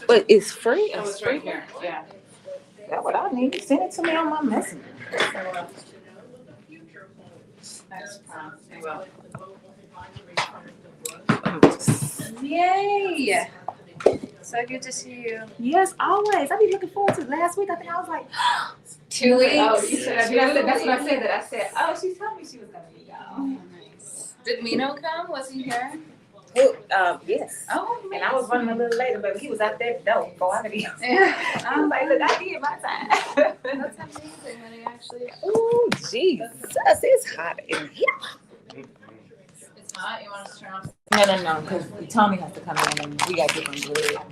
But it's free. Oh, it's right here. Yeah. That's what I need. Send it to me on my messenger. Next time. I will. Yay! So good to see you. Yes, always. I be looking forward to it. Last week, I think I was like, 2 weeks. Oh, you said that's what I said. That I said. Oh, she told me she was gonna be y'all. Nice. Did Mino come? Was he here? yes. Oh, And I was running a little later, but he was out there though. Go out of here. Yeah. I was like, look, I did my time. That's amazing that he actually. Oh, Jesus. It's hot in here. It's hot. You want us to turn off? No, because Tommy has to come in and we got different blood.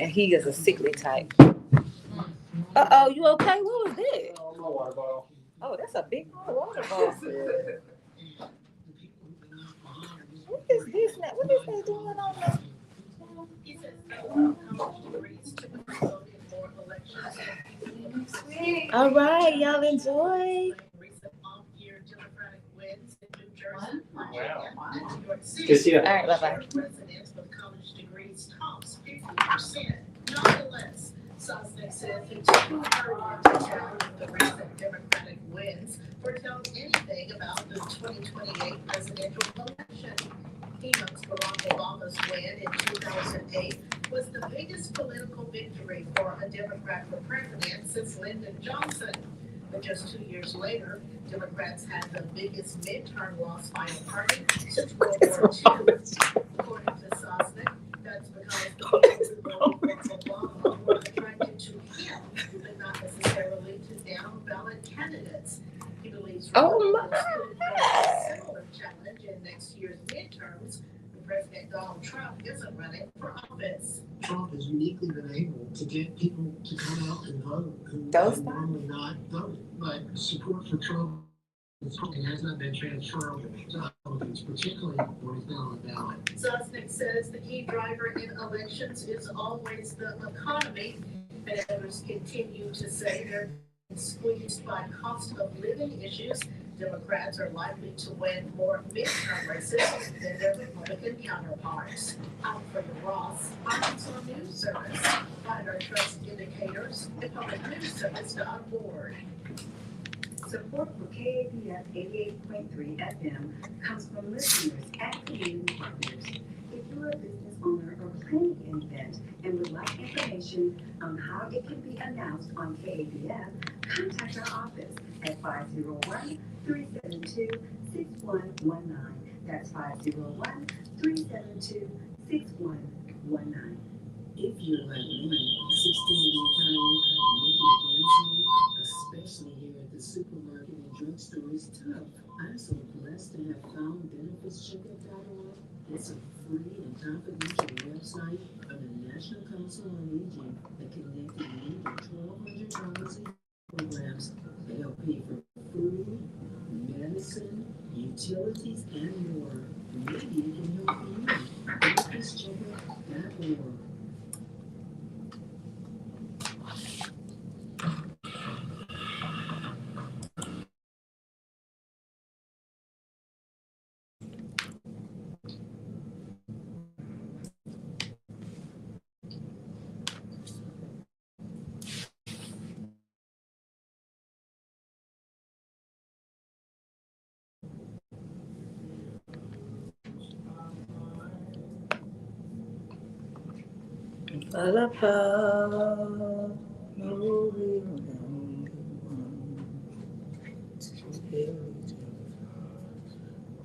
And he is a sickly type. Uh-oh, you okay? What was that? Oh, my water bottle. Oh, that's a big water bottle. What is this now? What is they doing on the... All right, y'all enjoy. Wow. Good to see you. All right, bye-bye. Nonetheless, Sosnick says it's too early to challenge the recent Democratic wins or tell anything about the 2028 presidential election. He notes Barack Obama's win in 2008 was the biggest political victory for a Democrat for president since Lyndon Johnson. But just 2 years later, Democrats had the biggest midterm loss by a party since World War II. According to Sosnick, that's because the people who voted for Obama were attracted to him, but not necessarily to down-ballot candidates. He believes Republicans could face a similar challenge in next year's midterms when President Donald Trump isn't running for office. Trump has uniquely been able to get people to come out and vote who Those would normally not vote. But support for Trump has not been transferable to Republicans, particularly when he's been on the ballot. Sosnick says the key driver in elections is always the economy, and others continue to say they're squeezed by cost of living issues. Democrats are likely to win more midterm races than their Republican counterparts. I'm Freya Ross, Arkansas News Service. Find our trust indicators at publicnewsservice.org. Support for KABF 88.3 FM comes from listeners and community partners. If you're a business owner or planning an event and would like information on how it can be announced on KABF, contact our office at 501-372-6119. That's 501-372-6119. If you're like me, 16 times making ends meet, especially here at the supermarket and drugstore, is tough. I'm so blessed to have found benefitscheckup.org. It's a free and confidential website of the National Council on Aging that connected me to 1,200 in programs that help pay for food, medicine, utilities, and more. Maybe it can help you. Benefitscheckup.org.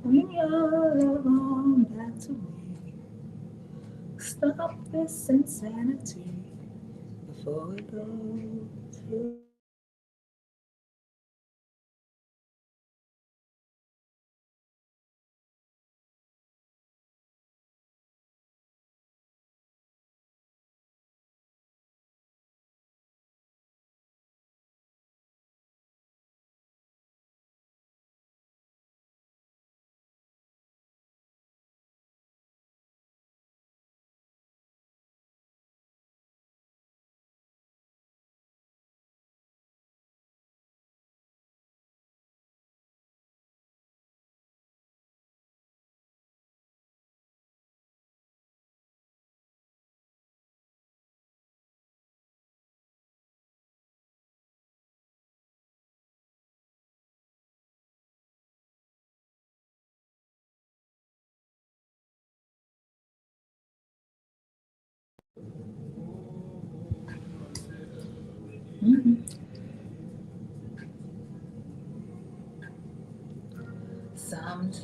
Bring your love on back to me. Stop this insanity before it goes. Mhm. Sometimes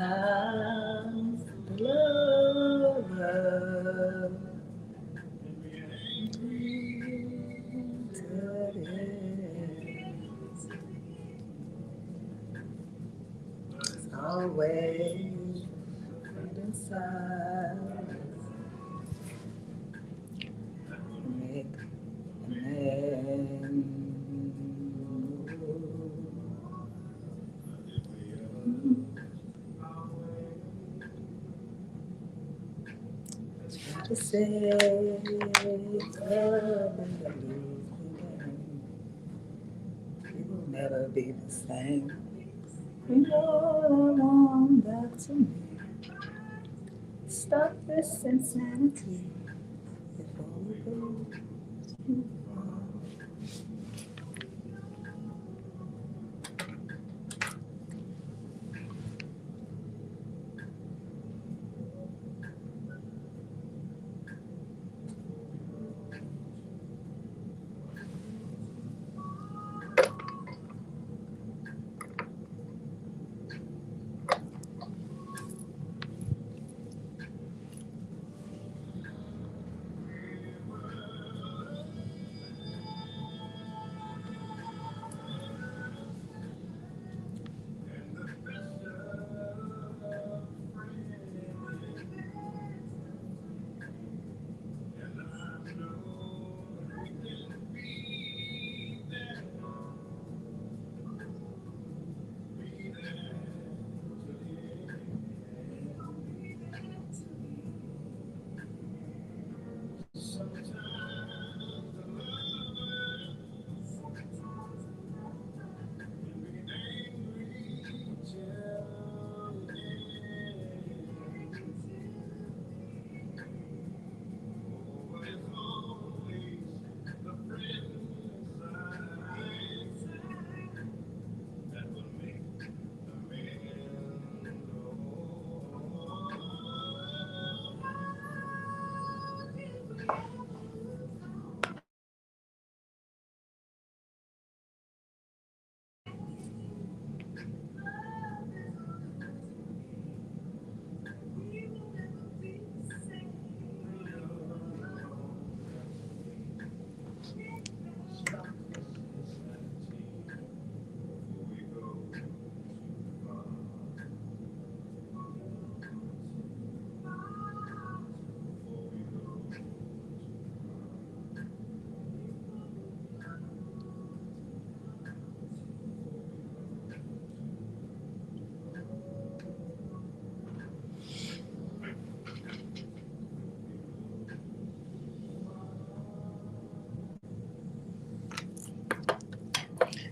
the lover it's always inside. Make a man. Try to say love and the losing. It will never be the same. You know I want back to me. Stop this insanity before we go too far.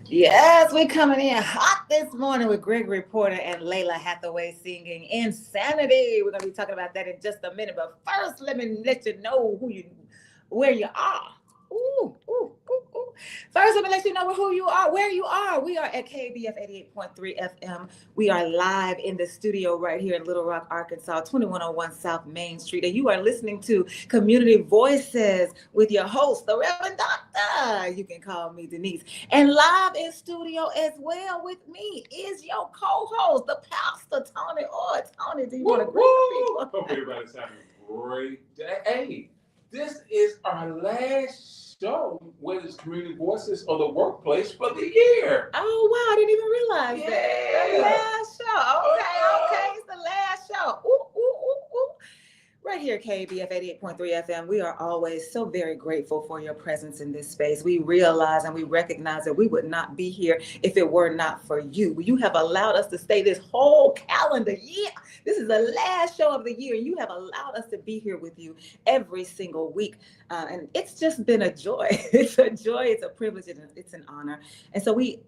Yes, we're coming in hot this morning with Gregory Porter and Layla Hathaway singing Insanity. We're gonna be talking about that in just a minute, but first let me let you know where you are. Ooh, ooh, ooh, ooh. First, let me let you know who you are, where you are. We are at KABF 88.3 FM. We are live in the studio right here in Little Rock, Arkansas, 2101 South Main Street. And you are listening to Community Voices with your host, the Reverend Doctor. You can call me Denise. And live in studio as well with me is your co-host, the Pastor Toney Orr. Tony, do you want to greet the people? Hope everybody's having a great day. Hey, this is our last show, whether it's Community Voices or the workplace for the year. Oh, wow, I didn't even realize that. The Yeah. last show. Okay, it's the last show. Ooh, ooh, ooh, ooh. Right here, KABF 88.3 FM, we are always so very grateful for your presence in this space. We realize and we recognize that we would not be here if it were not for you. You have allowed us to stay this whole calendar year. This is the last show of the year. You have allowed us to be here with you every single week. And it's just been a joy. It's a joy. It's a privilege. It's an honor. And so we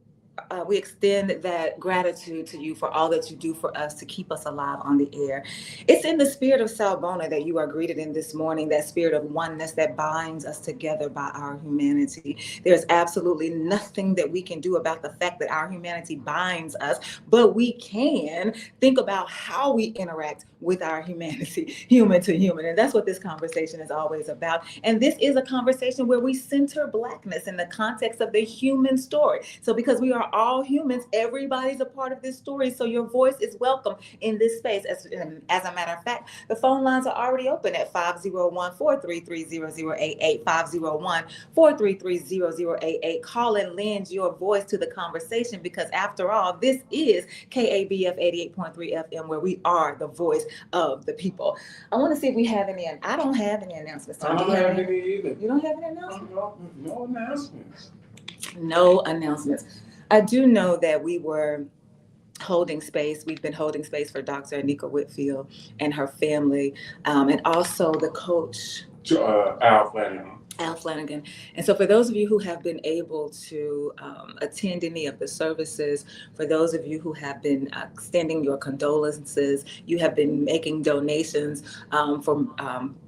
we extend that gratitude to you for all that you do for us to keep us alive on the air. It's in the spirit of Sawubona that you are greeted in this morning, that spirit of oneness that binds us together by our humanity. There's absolutely nothing that we can do about the fact that our humanity binds us, but we can think about how we interact with our humanity, human to human. And that's what this conversation is always about. And this is a conversation where we center Blackness in the context of the human story. So because we are all humans, everybody's a part of this story. So your voice is welcome in this space. As a matter of fact, the phone lines are already open at 501-433-0088, 501-433-0088. Call and lend your voice to the conversation, because after all, this is KABF 88.3 FM, where we are the voice of the people. I want to see if we have any. I don't have any announcements. I don't have any either. You don't have any announcements? No announcements. No announcements. I do know that we were holding space. We've been holding space for Dr. Anika Whitfield and her family, and also the coach, Al Flanagan. And so for those of you who have been able to attend any of the services, for those of you who have been extending your condolences, you have been making donations for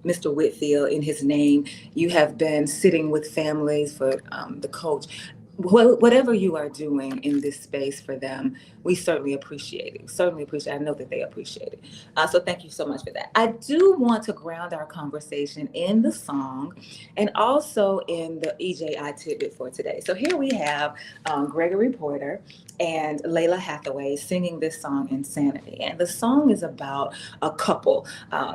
Mr. Whitfield in his name, you have been sitting with families for the coach. Whatever you are doing in this space for them, we certainly appreciate it. Certainly appreciate it. I know that they appreciate it. So thank you so much for that. I do want to ground our conversation in the song and also in the EJI tidbit for today. So here we have Gregory Porter and Layla Hathaway singing this song, Insanity. And the song is about a couple.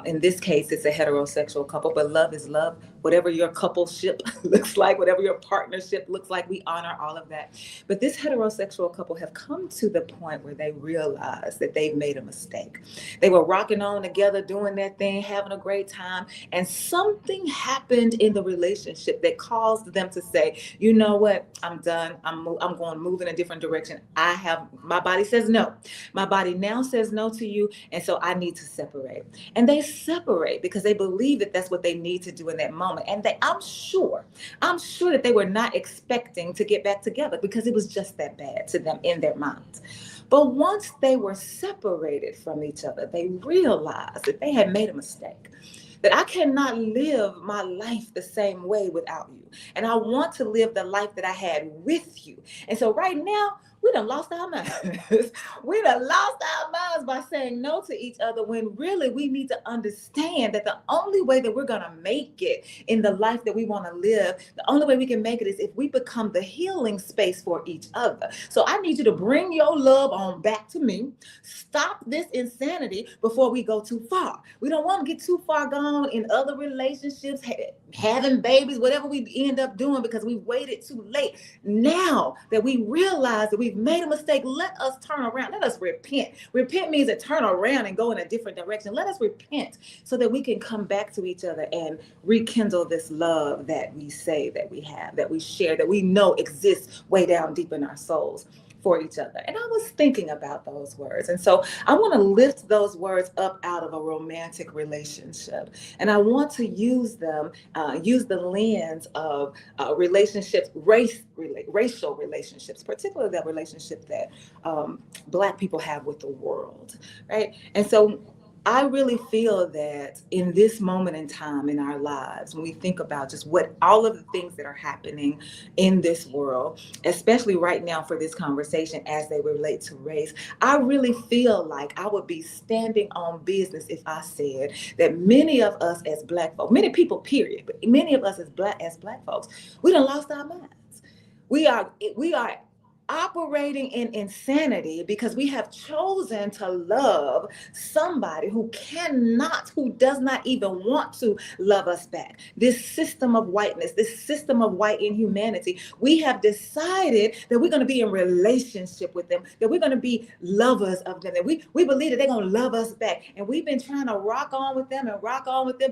In this case, it's a heterosexual couple, but love is love. Whatever your coupleship looks like, whatever your partnership looks like, we honor all of that. But this heterosexual couple have come to the point where they realize that they've made a mistake. They were rocking on together, doing their thing, having a great time, and something happened in the relationship that caused them to say, you know what, I'm done. I'm going to move in a different direction. My body says no. My body now says no to you, and so I need to separate. And they separate because they believe that that's what they need to do in that moment. And I'm sure that they were not expecting to get back together because it was just that bad to them in their minds. But once they were separated from each other, they realized that they had made a mistake, that I cannot live my life the same way without you. And I want to live the life that I had with you. And so right now, we done lost our minds. We done lost our minds by saying no to each other, when really we need to understand that the only way that we're going to make it in the life that we want to live, the only way we can make it is if we become the healing space for each other. So I need you to bring your love on back to me. Stop this insanity before we go too far. We don't want to get too far gone in other relationships, having babies, whatever we end up doing because we waited too late. Now that we realize that we've made a mistake, let us turn around. Let us repent. Repent means to turn around and go in a different direction. Let us repent so that we can come back to each other and rekindle this love that we say that we have, that we share, that we know exists way down deep in our souls for each other. And I was thinking about those words. And so I want to lift those words up out of a romantic relationship. And I want to use them, use the lens of relationships, racial relationships, particularly that relationship that Black people have with the world, right? And so I really feel that in this moment in time in our lives, when we think about just what all of the things that are happening in this world, especially right now for this conversation as they relate to race, I really feel like I would be standing on business if I said that many of us as Black folks, many people period, but many of us as Black folks, we done lost our minds. We are operating in insanity because we have chosen to love somebody who does not even want to love us back. This system of whiteness, this system of white inhumanity, we have decided that we're going to be in relationship with them, that we're going to be lovers of them, that we believe that they're going to love us back. And we've been trying to rock on with them,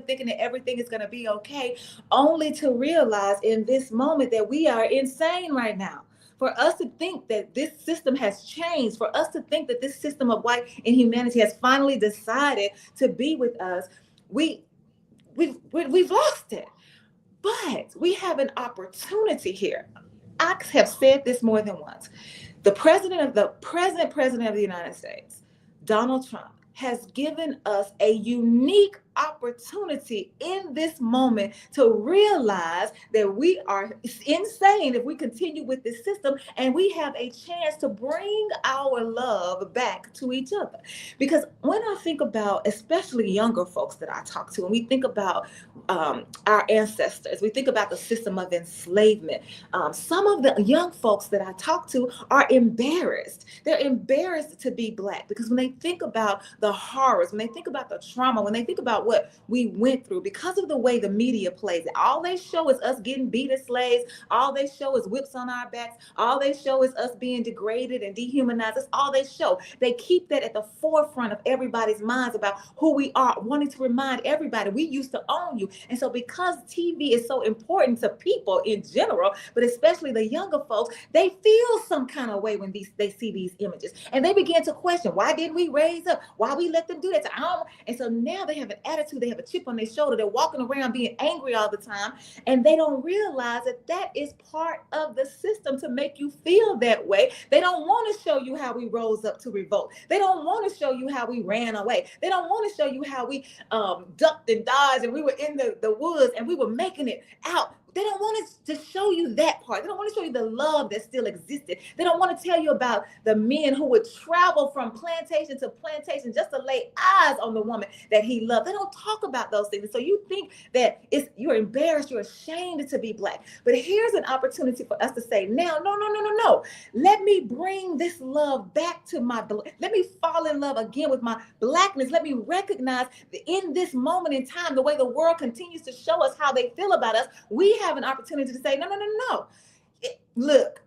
thinking that everything is going to be okay, only to realize in this moment that we are insane right now. For us to think that this system has changed, for us to think that this system of white inhumanity has finally decided to be with us, we've lost it. But we have an opportunity here. I have said this more than once. The present president of the United States, Donald Trump, has given us a unique opportunity in this moment to realize that we are insane if we continue with this system, and we have a chance to bring our love back to each other. Because when I think about, especially younger folks that I talk to, and we think about our ancestors, we think about the system of enslavement, some of the young folks that I talk to are embarrassed. They're embarrassed to be Black, because when they think about the horrors, when they think about the trauma, when they think about what we went through, because of the way the media plays it, all they show is us getting beat as slaves. All they show is whips on our backs. All they show is us being degraded and dehumanized. That's all they show. They keep that at the forefront of everybody's minds about who we are, wanting to remind everybody we used to own you. And so because TV is so important to people in general, but especially the younger folks, they feel some kind of way when they see these images, and they begin to question, why didn't we raise up? Why we let them do that to our? And so now they have an attitude, they have a chip on their shoulder, they're walking around being angry all the time, and they don't realize that that is part of the system to make you feel that way. They don't want to show you how we rose up to revolt. They don't want to show you how we ran away. They don't want to show you how we ducked and dodged, and we were in the woods and we were making it out. They don't want to show you that part. They don't want to show you the love that still existed. They don't want to tell you about the men who would travel from plantation to plantation just to lay eyes on the woman that he loved. They don't talk about those things. So you think that you're embarrassed, you're ashamed to be Black. But here's an opportunity for us to say, now, no. Let me bring this love back to let me fall in love again with my Blackness. Let me recognize that in this moment in time, the way the world continues to show us how they feel about us, we have an opportunity to say, no. Look,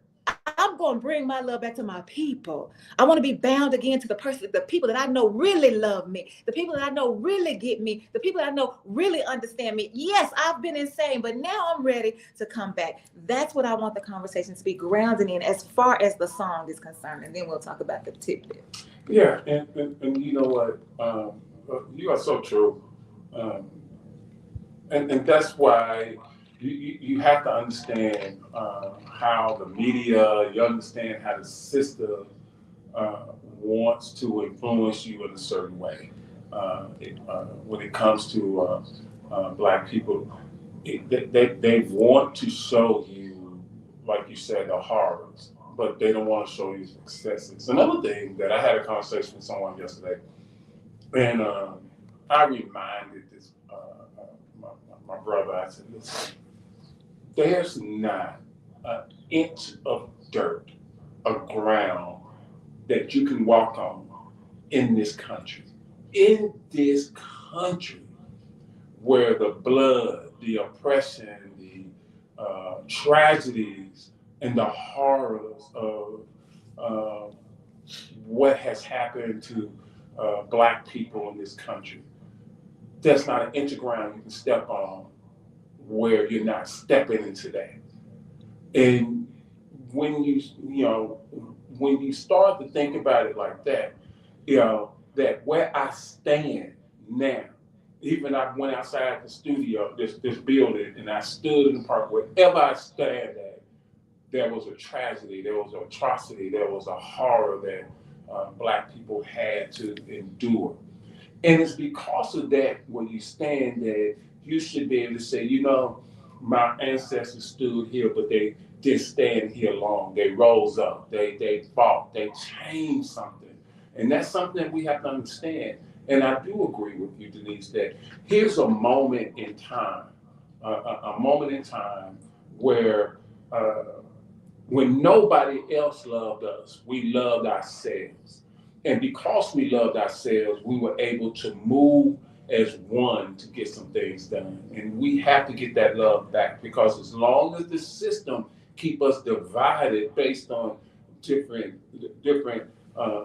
I'm going to bring my love back to my people. I want to be bound again to the people that I know really love me, the people that I know really get me, the people that I know really understand me. Yes, I've been insane, but now I'm ready to come back. That's what I want the conversation to be grounded in as far as the song is concerned. And then we'll talk about the tidbit. Yeah, and you know what? You are so true. And that's why you have to understand how the media, you understand how the system wants to influence you in a certain way. When it comes to Black people, they want to show you, like you said, the horrors, but they don't want to show you successes. Another thing that I had a conversation with someone yesterday, and I reminded this my brother, I said, listen, there's not an inch of dirt or ground that you can walk on in this country. In this country, where the blood, the oppression, the tragedies, and the horrors of what has happened to Black people in this country, there's not an inch of ground you can step on where you're not stepping into that. And when you start to think about it like that, that where I stand now, even I went outside the studio, this building, and I stood in the park, wherever I stand at, there was a tragedy, there was an atrocity, there was a horror that Black people had to endure. And it's because of that, when you stand there, you should be able to say, my ancestors stood here, but they didn't stand here long. They rose up, they fought, they changed something. And that's something that we have to understand. And I do agree with you, Denise, that here's a moment in time, where when nobody else loved us, we loved ourselves. And because we loved ourselves, we were able to move as one to get some things done. And we have to get that love back, because as long as the system keep us divided based on different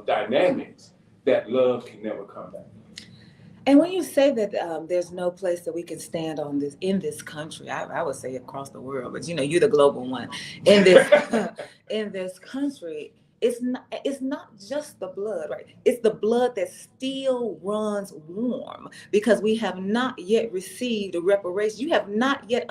dynamics, that love can never come back. And when you say that there's no place that we can stand on this in this country, I would say across the world, but you're the global one in this in this country. It's not just the blood, right? It's the blood that still runs warm because we have not yet received a reparation. You have not yet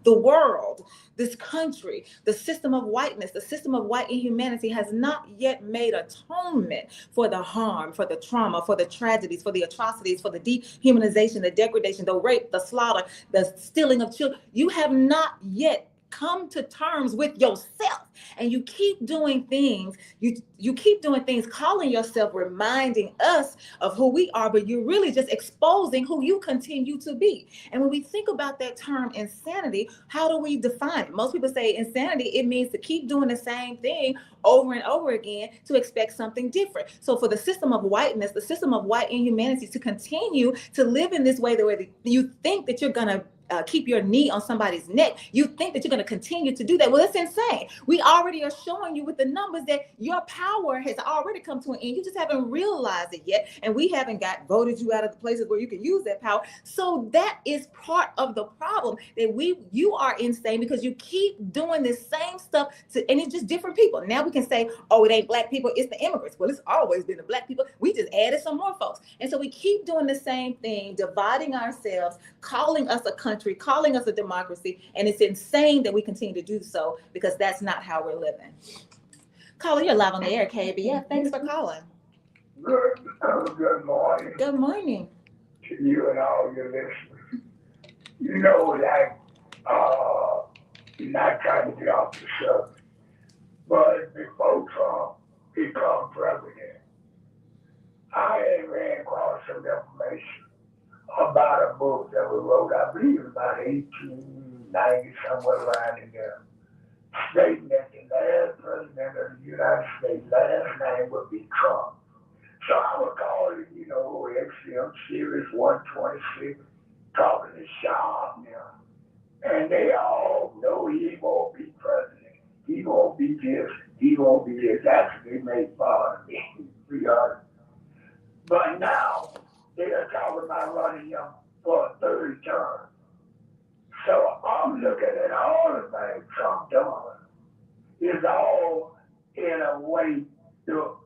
the world, this country, the system of whiteness, the system of white inhumanity has not yet made atonement for the harm, for the trauma, for the tragedies, for the atrocities, for the dehumanization, the degradation, the rape, the slaughter, the stealing of children. You have not yet come to terms with yourself, and you keep doing things, you keep doing things, calling yourself, reminding us of who we are, but you're really just exposing who you continue to be. And when we think about that term insanity, how do we define it? Most people say insanity, it means to keep doing the same thing over and over again to expect something different. So for the system of whiteness, the system of white inhumanity to continue to live in this way, the way that you think that you're gonna keep your knee on somebody's neck, you think that you're going to continue to do that. Well, it's insane. We already are showing you with the numbers that your power has already come to an end. You just haven't realized it yet, and we haven't voted you out of the places where you can use that power. So that is part of the problem, that you are insane because you keep doing this same stuff and it's just different people. Now we can say, oh, it ain't black people, it's the immigrants. Well, it's always been the black people. We just added some more folks. And so we keep doing the same thing, dividing ourselves, calling us a country, calling us a democracy, and it's insane that we continue to do so because that's not how we're living. Caller, you're live on the air, KABF. Thanks for calling. Good morning. Good morning. To you and all your listeners. You know, like, not trying to get off the subject, but before Trump become president, I ran across some information about a book that was wrote, I believe, about 1890, somewhere around in there, stating that the last president of the United States, last name would be Trump. So I would call it, XM Series 126, talking to Sean now. And they all know he won't be president. He won't be this. He won't be this. Actually, they made fun of me, to be honest. But now, they are talking about running him for a third term. So I'm looking at all the things Trump done is all in a way to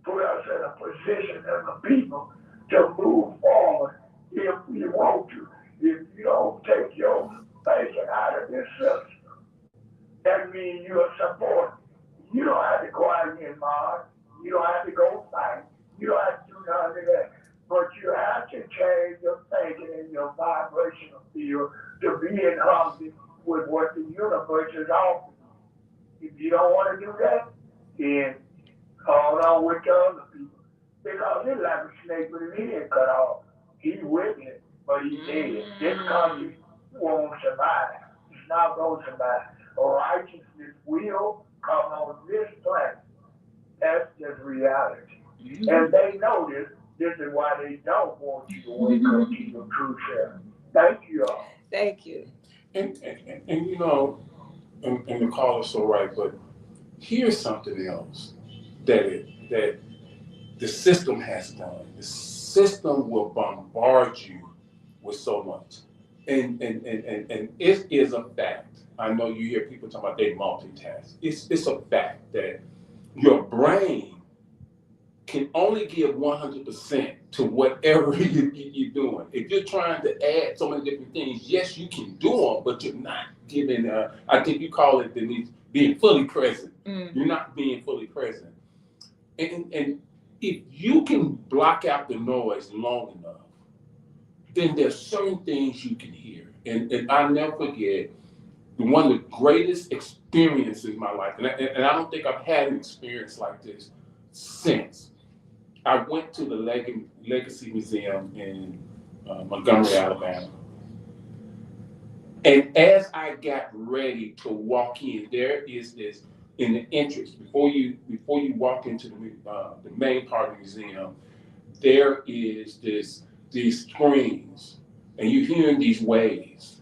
put us in a position as a people to move forward if we want to. If you don't take your thinking out of this system, that means you're supporting. You don't have to go out and march. You don't have to go fight. You don't have to do none of that. But you have to change your thinking and your vibrational field to be in harmony with what the universe is offering. If you don't want to do that, then hold on with the other people. Because it's like a snake with his head cut off. He's with it, but he's dead. This country won't survive. It's not going to survive. Righteousness will come on this planet. That's just reality. And they know this. This is why they don't want you to wake up to your true self. Thank you all. Thank you. And the caller's so right, but here's something else that the system has done. The system will bombard you with so much. And it is a fact. I know you hear people talking about they multitask. It's a fact that your brain can only give 100% to whatever you're doing. If you're trying to add so many different things, yes, you can do them, but you're not giving, I think you call it, Denise, being fully present. You're not being fully present. And if you can block out the noise long enough, then there's certain things you can hear. And I'll never forget, one of the greatest experiences in my life, and I don't think I've had an experience like this since. I went to the Legacy Museum in Montgomery, Alabama. And as I got ready to walk in, there is this, in the entrance, before you walk into the main part of the museum, there is these screens, and you're hearing these waves,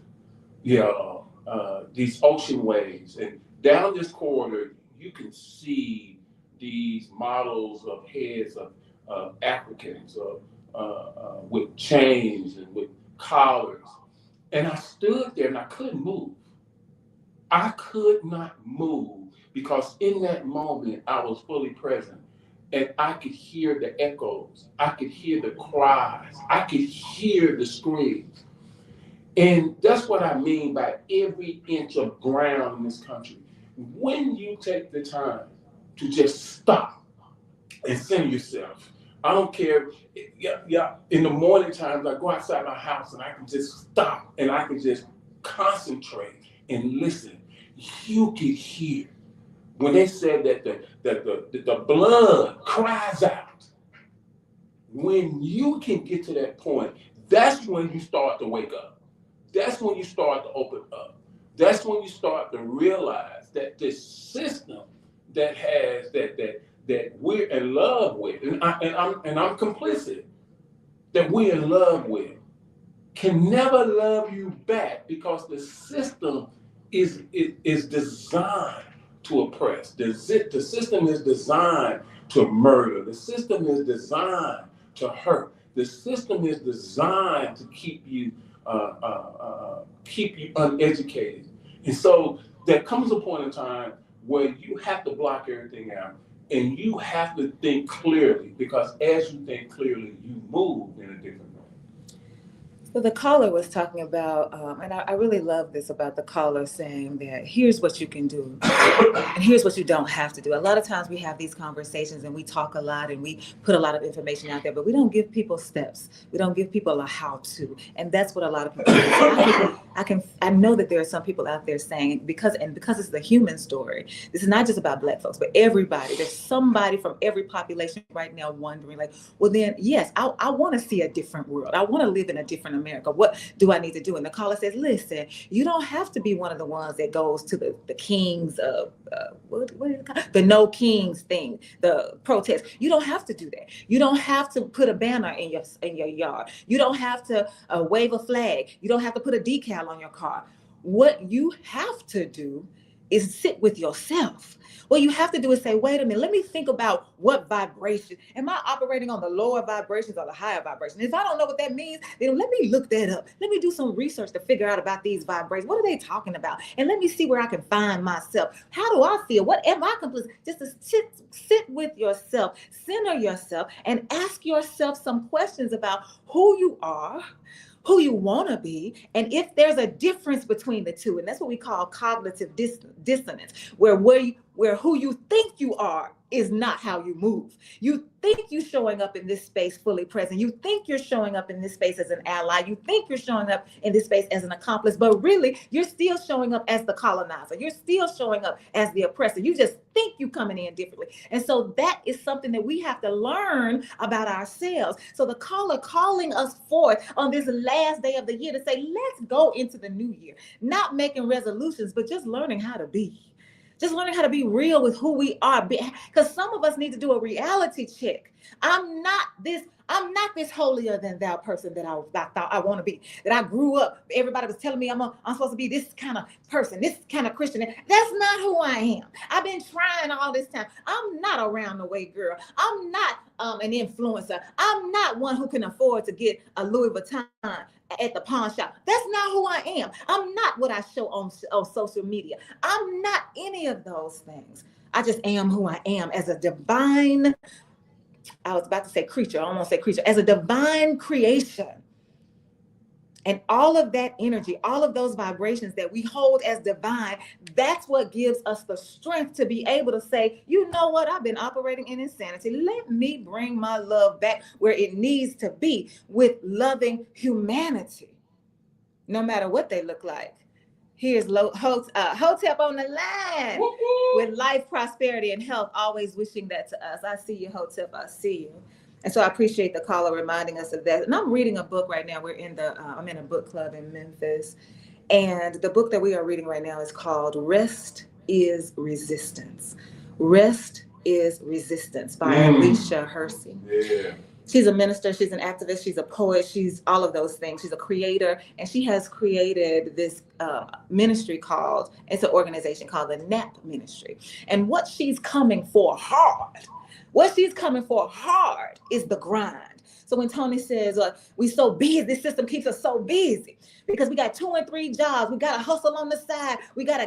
these ocean waves. And down this corridor, you can see these models of heads of Africans with chains and with collars. And I stood there and I couldn't move. I could not move because in that moment I was fully present. And I could hear the echoes. I could hear the cries. I could hear the screams. And that's what I mean by every inch of ground in this country. When you take the time to just stop and center yourself, I don't care. Yeah. In the morning times, I go outside my house and I can just stop and I can just concentrate and listen. You can hear when they said that the blood cries out. When you can get to that point, that's when you start to wake up. That's when you start to open up. That's when you start to realize that this system that has that we're in love with, and I'm complicit, that we're in love with, can never love you back because the system is designed to oppress. The system is designed to murder. The system is designed to hurt. The system is designed to keep you uneducated. And so there comes a point in time where you have to block everything out and you have to think clearly, because as you think clearly, you move in a different way. So the caller was talking about, and I really love this about the caller saying that here's what you can do and here's what you don't have to do. A lot of times we have these conversations and we talk a lot and we put a lot of information out there, but we don't give people steps. We don't give people a how to. And that's what a lot of people do. So I know that there are some people out there saying, because it's the human story, this is not just about Black folks, but everybody. There's somebody from every population right now wondering, like, well then, yes, I want to see a different world. I want to live in a different America. What do I need to do? And the caller says, listen, you don't have to be one of the ones that goes to the kings of what is it called? The no kings thing, the protest. You don't have to do that. You don't have to put a banner in your yard. You don't have to wave a flag. You don't have to put a decal on your car. What you have to do is sit with yourself. What you have to do is say, wait a minute, let me think about what vibration. Am I operating on the lower vibrations or the higher vibrations? If I don't know what that means, then let me look that up. Let me do some research to figure out about these vibrations. What are they talking about? And let me see where I can find myself. How do I feel? What am I complicit? Just to sit with yourself, center yourself, and ask yourself some questions about who you are, who you want to be, and if there's a difference between the two. And that's what we call cognitive dissonance, where who you think you are is not how you move. You think you're showing up in this space fully present. You think you're showing up in this space as an ally. You think you're showing up in this space as an accomplice, but really you're still showing up as the colonizer. You're still showing up as the oppressor. You just think you're coming in differently. And so that is something that we have to learn about ourselves. So the caller calling us forth on this last day of the year to say, let's go into the new year, not making resolutions, but just learning how to be. Just learning how to be real with who we are. Because some of us need to do a reality check. I'm not this holier than thou person that I thought I want to be. That I grew up, everybody was telling me I'm supposed to be this kind of person, this kind of Christian. That's not who I am. I've been trying all this time. I'm not around the way girl. I'm not an influencer. I'm not one who can afford to get a Louis Vuitton at the pawn shop. That's not who I am. I'm not what I show on social media. I'm not any of those things. I just am who I am as a divine, I was about to say creature, I almost say creature, as a divine creation. And all of that energy, all of those vibrations that we hold as divine, that's what gives us the strength to be able to say, you know what, I've been operating in insanity. Let me bring my love back where it needs to be, with loving humanity, no matter what they look like. Here's Hotep on the line. Woo-hoo. With life, prosperity, and health, always wishing that to us. I see you, Hotep, I see you. And so I appreciate the caller reminding us of that. And I'm reading a book right now. I'm in a book club in Memphis. And the book that we are reading right now is called Rest is Resistance. Rest is Resistance by Alicia Hersey. Yeah. She's a minister, she's an activist, she's a poet, she's all of those things. She's a creator, and she has created this ministry it's an organization called the NAP Ministry. And what she's coming for hard What she's coming for hard is the grind. So when Tony says we so busy, this system keeps us so busy because we got 2 and 3 jobs, we got to hustle on the side, we got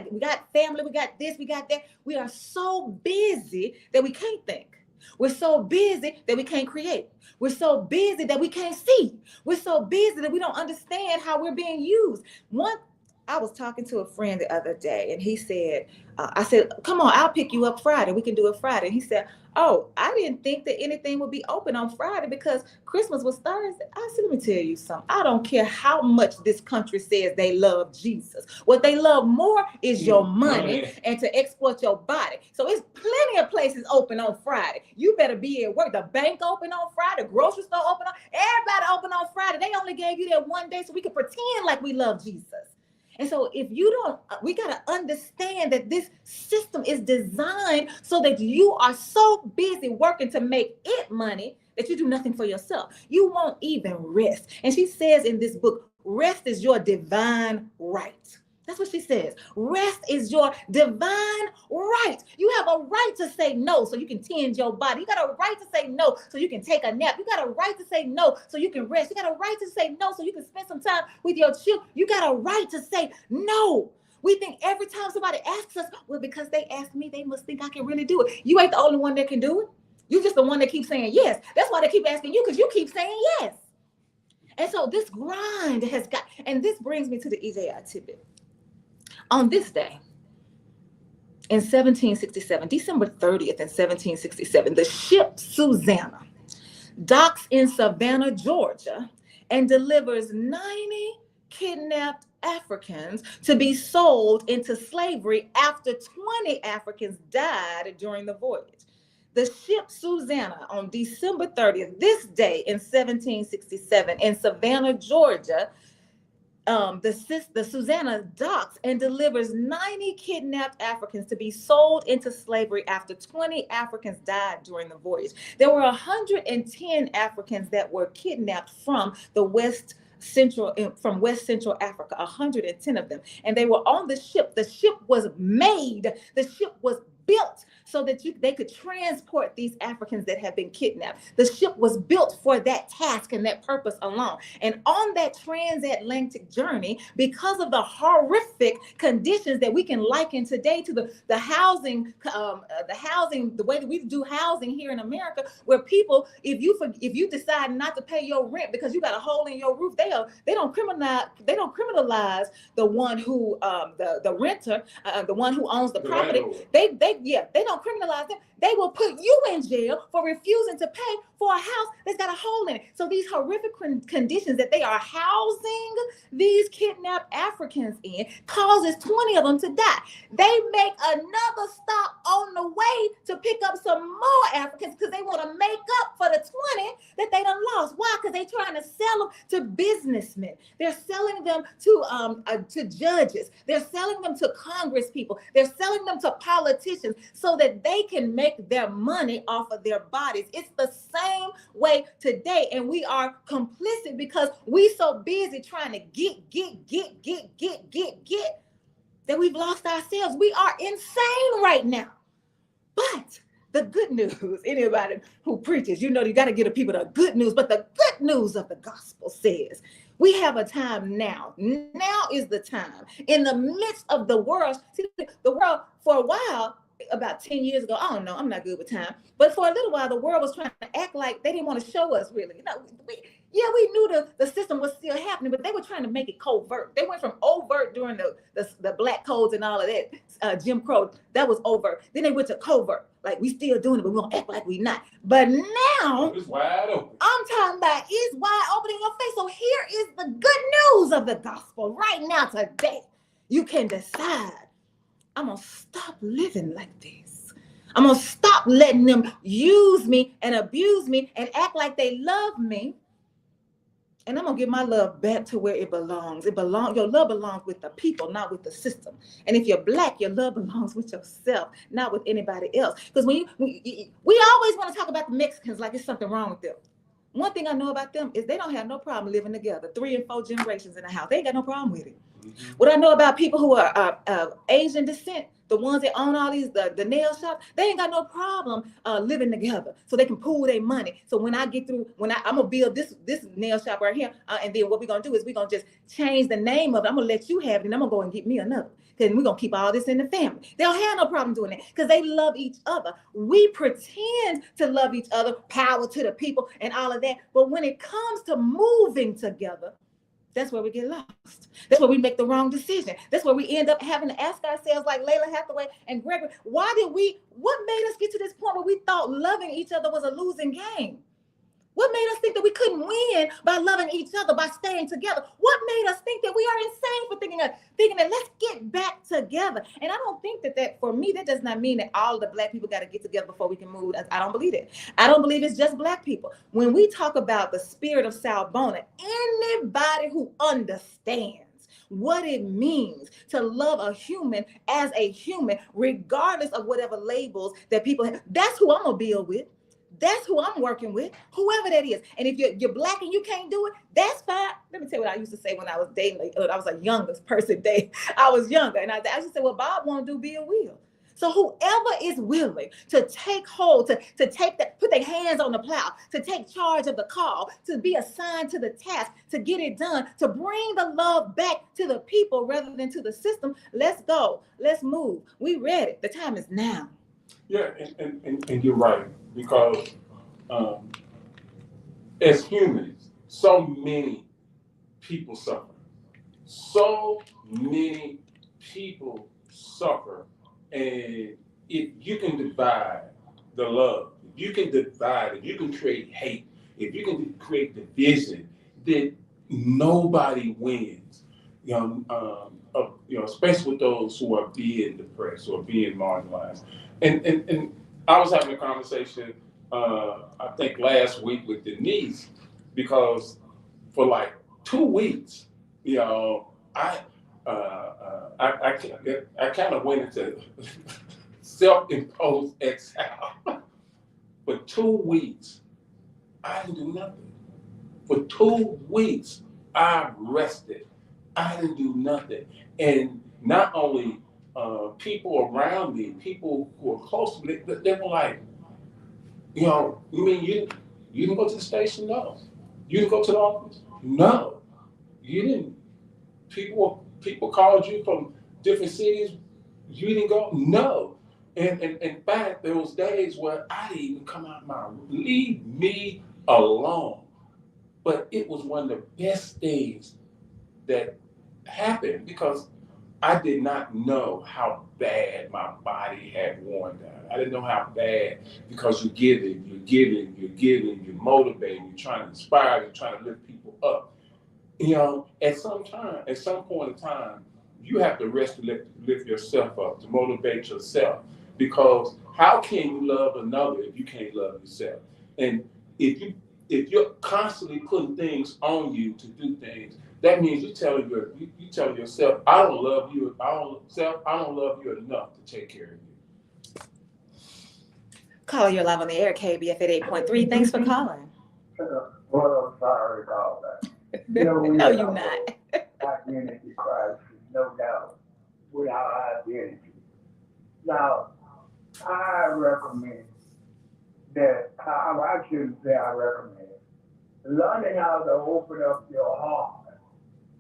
family, we got this, we got that. We are so busy that we can't think. We're so busy that we can't create. We're so busy that we can't see. We're so busy that we don't understand how we're being used. I was talking to a friend the other day, and he said, I said, come on, I'll pick you up Friday. We can do it Friday. And he said, oh, I didn't think that anything would be open on Friday because Christmas was Thursday. I said, let me tell you something. I don't care how much this country says they love Jesus. What they love more is your money and to exploit your body. So it's plenty of places open on Friday. You better be at work. The bank open on Friday, grocery store open on, everybody open on Friday. They only gave you that one day so we can pretend like we love Jesus. And so if you don't, we got to understand that this system is designed so that you are so busy working to make it money that you do nothing for yourself. You won't even rest. And she says in this book, rest is your divine right. That's what she says. Rest is your divine right. You have a right to say no so you can tend your body. You got a right to say no so you can take a nap. You got a right to say no so you can rest. You got a right to say no so you can spend some time with your children. You got a right to say no. We think every time somebody asks us, well, because they asked me, they must think I can really do it. You ain't the only one that can do it. You're just the one that keeps saying yes. That's why they keep asking you, because you keep saying yes. And so this grind has got, and this brings me to the EJI tidbit. On this day, in 1767, December 30th in 1767, the ship Susanna docks in Savannah, Georgia, and delivers 90 kidnapped Africans to be sold into slavery after 20 Africans died during the voyage. The ship Susanna on December 30th, this day in 1767, in Savannah, Georgia, the Susanna docks and delivers 90 kidnapped Africans to be sold into slavery after 20 Africans died during the voyage. There were 110 Africans that were kidnapped from West Central Africa, 110 of them. And they were on the ship. The ship was made. The ship was built so that they could transport these Africans that had been kidnapped. The ship was built for that task and that purpose alone. And on that transatlantic journey, because of the horrific conditions that we can liken today to the housing, the way that we do housing here in America, where people, if you decide not to pay your rent because you got a hole in your roof, they don't criminalize the one who the renter, the one who owns the property. They don't criminalize them. They will put you in jail for refusing to pay for a house that's got a hole in it. So these horrific conditions that they are housing these kidnapped Africans in causes 20 of them to die. They make another stop on the way to pick up some more Africans because they want to make up for the 20 that they done lost. Why? Because they're trying to sell them to businessmen. They're selling them to judges. They're selling them to Congress people. They're selling them to politicians so that they can make their money off of their bodies. It's the same way today, and we are complicit because we so busy trying to get that we've lost ourselves. We are insane right now. But the good news, anybody who preaches, you got to give the people the good news, but the good news of the gospel says we have a time now. Now is the time. In the midst of the world, see, the world for a while, about 10 years ago, I don't know, I'm not good with time, but for a little while, the world was trying to act like they didn't want to show us really. We knew the system was still happening, but they were trying to make it covert. They went from overt during the black codes and all of that, Jim Crow, that was overt. Then they went to covert, like we still doing it, but we don't act like we not. But now, it's wide open. I'm talking about it's wide open in your face. So here is the good news of the gospel right now today. You can decide, I'm going to stop living like this. I'm going to stop letting them use me and abuse me and act like they love me. And I'm going to give my love back to where it belongs. Your love belongs with the people, not with the system. And if you're Black, your love belongs with yourself, not with anybody else. Because we always want to talk about the Mexicans like it's something wrong with them. One thing I know about them is they don't have no problem living together, 3 and 4 generations in a house. They ain't got no problem with it. Mm-hmm. What I know about people who are Asian descent, the ones that own all these, the nail shops, they ain't got no problem living together. So they can pool their money. So when I get through, I'm gonna build this nail shop right here, and then what we're gonna do is we're gonna just change the name of it. I'm gonna let you have it, and I'm gonna go and get me another. Because we're gonna keep all this in the family. They don't have no problem doing that because they love each other. We pretend to love each other, power to the people and all of that. But when it comes to moving together, that's where we get lost. That's where we make the wrong decision. That's where we end up having to ask ourselves, like Layla Hathaway and Gregory, what made us get to this point where we thought loving each other was a losing game? What made us think that we couldn't win by loving each other, by staying together? What made us think that we are insane for thinking that let's get back together? And I don't think that for me, that does not mean that all the Black people got to get together before we can move. I don't believe it. I don't believe it's just Black people. When we talk about the spirit of Sawubona, anybody who understands what it means to love a human as a human, regardless of whatever labels that people have, that's who I'm going to build with. That's who I'm working with, whoever that is. And if you're Black and you can't do it, that's fine. Let me tell you what I used to say when I was dating. I was a youngest person dating. I was younger. And I used to say, well, Bob won't do, Bill will. So whoever is willing to take hold, to take that, put their hands on the plow, to take charge of the call, to be assigned to the task, to get it done, to bring the love back to the people rather than to the system, let's go. Let's move. We ready. The time is now. Yeah, and you're right, because as humans, so many people suffer. So many people suffer. And if you can divide the love, if you can divide, if you can create hate, if you can create division, then nobody wins. Especially with those who are being depressed or being marginalized. And I was having a conversation, I think last week with Denise, because for like 2 weeks, I kind of went into self-imposed exile. For 2 weeks, I didn't do nothing. For 2 weeks, I rested. I didn't do nothing. And not only people around me, people who are close to me, they were like, you mean you didn't go to the station? No. You didn't go to the office? No. You didn't. People called you from different cities. You didn't go? No. And in fact, there was days where I didn't even come out of my room. Leave me alone. But it was one of the best things that happened because I did not know how bad my body had worn down. I didn't know how bad, because you're giving, you're motivating, you're trying to inspire, you're trying to lift people up. At some point in time, you have to rest to lift yourself up, to motivate yourself. Because how can you love another if you can't love yourself? And if you're constantly putting things on you to do things, that means you're telling yourself, I don't love you enough to take care of you. Caller, you're live on the air, KABF at 8.3. Thanks for calling. Well, I'm sorry about that. No, you're not. Identity crisis, no doubt, with our identity. Now, I recommend that, I shouldn't say I recommend, learning how to open up your heart.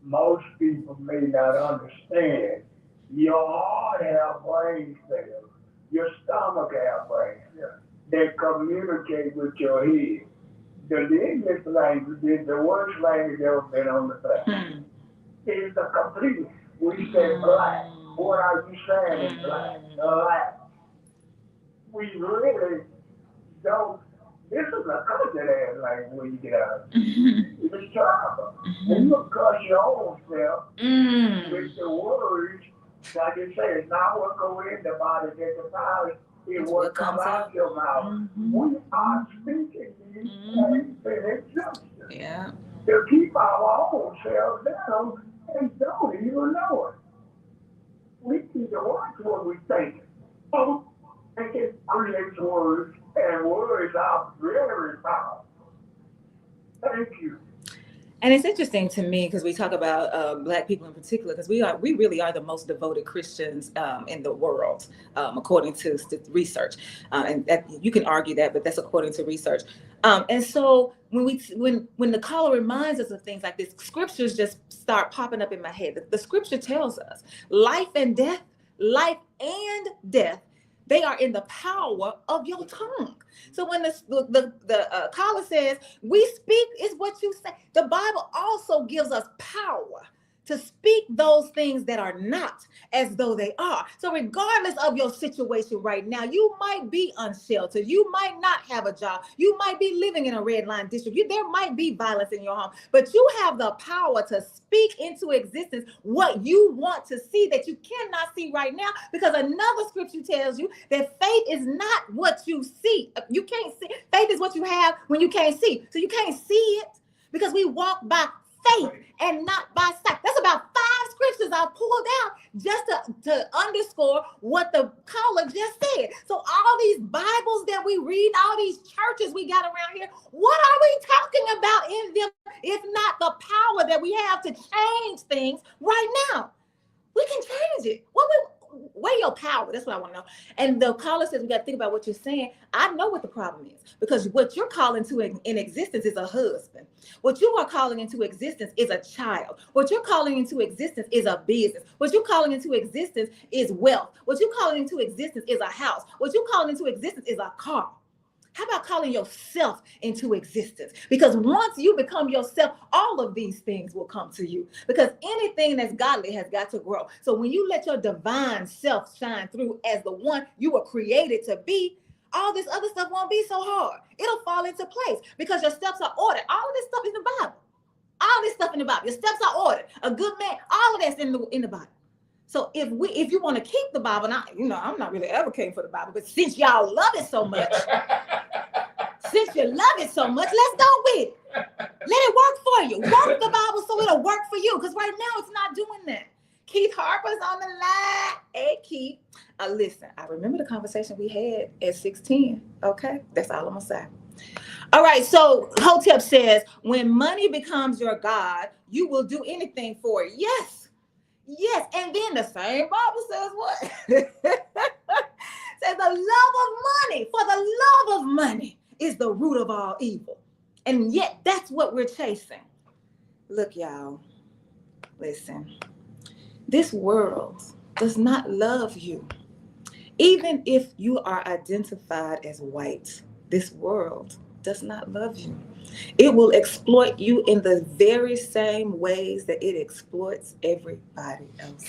Most people may not understand. Your heart has brain cells. Your stomach has brain cells. They communicate with your head. The English language is the worst language ever been on the planet. It's a complete. We say black. What are you saying in black? Black. We really don't. This is a culture language when you get out. It's terrible. And you cuss your own self with the words, like you say, it's not what goes in the body that defiles, it's what comes out your mouth. We are speaking these things in existence. Yeah. To keep our own selves down and don't even know it. We need to watch what we think. And it creates words, and words are very powerful. Thank you. And it's interesting to me because we talk about Black people in particular, because we really are the most devoted Christians in the world, according to research. And that, you can argue that, but that's according to research. And so when the caller reminds us of things like this, scriptures just start popping up in my head. The scripture tells us life and death, they are in the power of your tongue. So when the caller says, we speak is what you say, the Bible also gives us power to speak those things that are not as though they are. So regardless of your situation right now, you might be unsheltered. You might not have a job. You might be living in a red line district. There might be violence in your home, but you have the power to speak into existence what you want to see that you cannot see right now, because another scripture tells you that faith is not what you see. You can't see. Faith is what you have when you can't see. So you can't see it because we walk by faith and not by sight. That's about 5 scriptures I pulled out just to underscore what the caller just said. So all these Bibles that we read, all these churches we got around here, what are we talking about in them if not the power that we have to change things right now? We can change it. Where your power? That's what I want to know. And the caller says we got to think about what you're saying. I know what the problem is, because what you're calling to in existence is a husband. What you are calling into existence is a child. What you're calling into existence is a business. What you're calling into existence is wealth. What you're calling into existence is a house. What you're calling into existence is a car. How about calling yourself into existence? Because once you become yourself, all of these things will come to you, because anything that's godly has got to grow. So when you let your divine self shine through as the one you were created to be, all this other stuff won't be so hard. It'll fall into place because your steps are ordered. All of this stuff in the Bible. All this stuff in the Bible. Your steps are ordered. A good man, all of that's in the Bible. So if you want to keep the Bible, and I'm not really advocating for the Bible, but since y'all love it so much, let's go with it. Let it work for you. Work the Bible so it'll work for you, because right now it's not doing that. Keith Harper's on the line. Hey, Keith. Listen, I remember the conversation we had at 6:10. Okay, that's all I'm gonna say. All right, so Hotep says, when money becomes your God, you will do anything for it. Yes. Yes, and then the same Bible says what? Says the love of money, for the love of money is the root of all evil. And yet that's what we're chasing. Look, y'all, listen, this world does not love you. Even if you are identified as white, this world does not love you. It will exploit you in the very same ways that it exploits everybody else.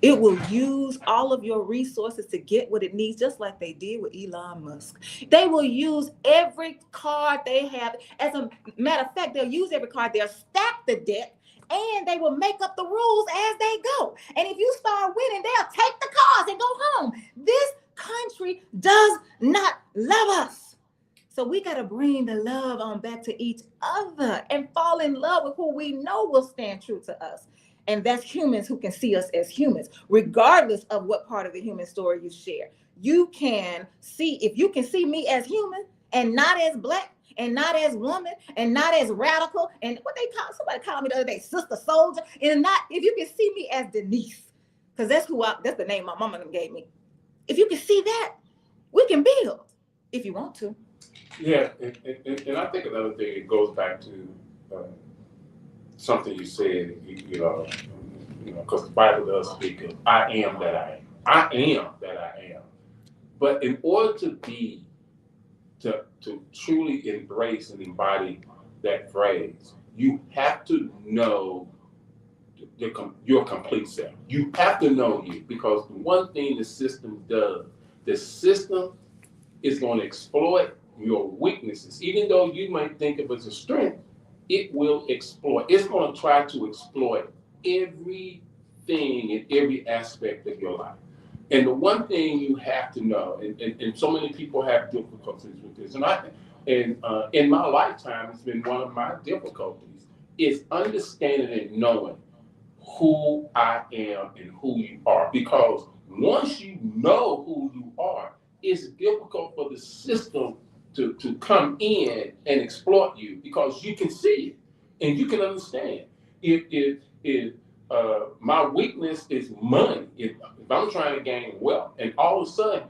It will use all of your resources to get what it needs, just like they did with Elon Musk. They will use every card they have. As a matter of fact, they'll use every card. They'll stack the deck, and they will make up the rules as they go. And if you start winning, they'll take the cards and go home. This country does not love us. So we got to bring the love on back to each other and fall in love with who we know will stand true to us. And that's humans who can see us as humans, regardless of what part of the human story you share. You can see, if you can see me as human and not as Black and not as woman and not as radical, and what somebody called me the other day, sister soldier, and not, if you can see me as Denise, because that's the name my mama gave me. If you can see that, we can build if you want to. Yeah, and I think another thing, it goes back to something you said, because the Bible does speak of, I am that I am. I am that I am. But in order to truly embrace and embody that phrase, you have to know your complete self. You have to know you, because the one thing the system does, the system is going to exploit your weaknesses. Even though you might think of it as a strength, it will exploit. It's going to try to exploit everything in every aspect of your life. And the one thing you have to know, and so many people have difficulties with this, and in my lifetime, it's been one of my difficulties, is understanding and knowing who I am and who you are. Because once you know who you are, it's difficult for the system to come in and exploit you, because you can see it. And you can understand if my weakness is money, if I'm trying to gain wealth, and all of a sudden,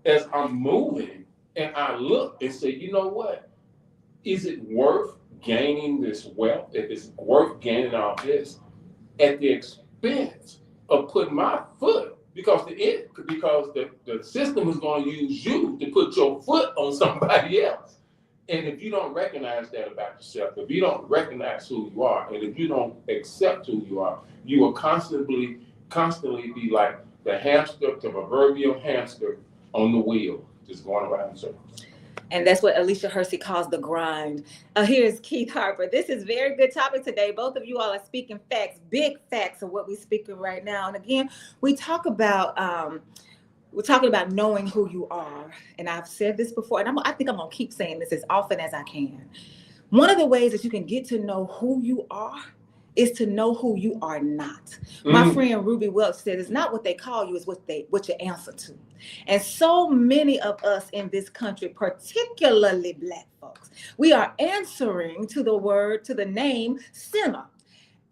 as I'm moving, and I look and say, you know what? Is it worth gaining this wealth? If it's worth gaining all this at the expense of putting my foot, because the system is going to use you to put your foot on somebody else. And if you don't recognize that about yourself, if you don't recognize who you are, and if you don't accept who you will constantly be like the proverbial hamster on the wheel, just going around in circles. And that's what Alicia Hersey calls the grind. Here's Keith Harper. This is very good topic today. Both of you all are speaking facts, big facts of what we're speaking right now. And again, we're talking about knowing who you are. And I've said this before, and I think I'm going to keep saying this as often as I can. One of the ways that you can get to know who you are is to know who you are not. My friend Ruby Welch said, it's not what they call you, it's what you answer to. And so many of us in this country, particularly Black folks, we are answering to the name sinner.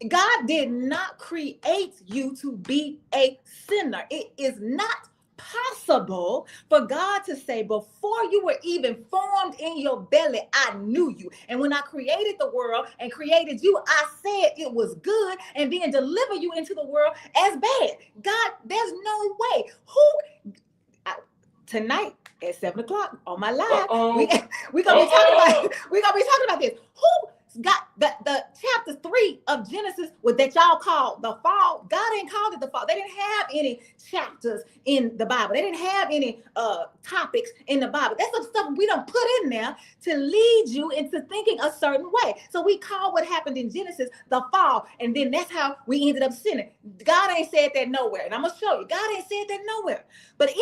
God did not create you to be a sinner. It is not possible for God to say, before you were even formed in your belly, I knew you. And when I created the world and created you, I said it was good, and then deliver you into the world as bad. God, there's no way. Tonight at 7:00 on my live, we're gonna be talking about this. Who got the chapter 3 of Genesis that y'all call the fall? God ain't called it the fall. They didn't have any chapters in the Bible. They didn't have any topics in the Bible. That's some stuff we don't put in there to lead you into thinking a certain way. So we call what happened in Genesis the fall, and then that's how we ended up sinning. God ain't said that nowhere, and I'm gonna show you. God ain't said that nowhere. But